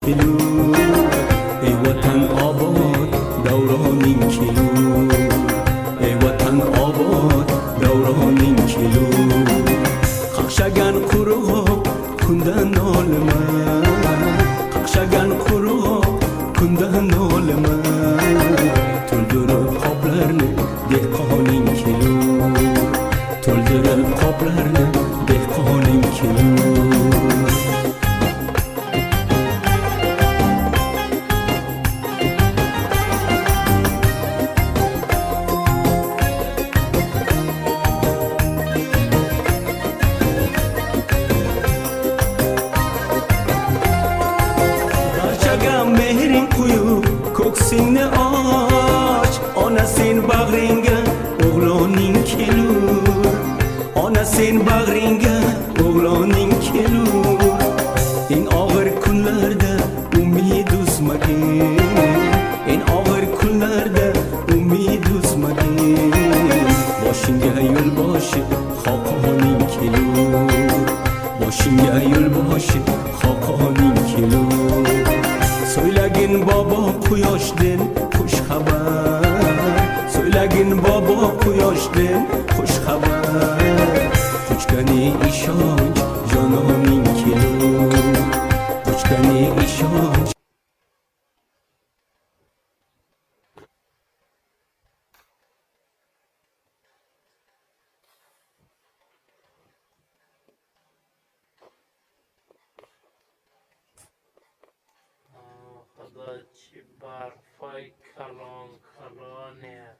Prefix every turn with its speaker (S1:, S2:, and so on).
S1: کیلو ای وطن آباد دوران این کیلو ای وطن آباد دوران این کیلو ققشگن قروق کندن نالما ققشگن قروق kunddan olma to'ldirib qoplarni dehqoning kelur to'ldirib qoplarni dehqoning kelur mehring quyib ko'ksingni och ona sen bag'ringga o'g'loning kelur ona sen bag'ringga o'g'loning kelur eng og'ir kunlarda umid uzmagin eng og'ir kunlarda umid uzmagin boshingga yo'lboshi xoqoning kelur boshingga yo'lboshi xoqoning kelur Söylagin baba quyoshdan xush xabar Söylagin baba quyoshdan xush xabar Qochgani ishonch jononing kelur Qochgani ishonch
S2: خدا چی برفای کلان کلانه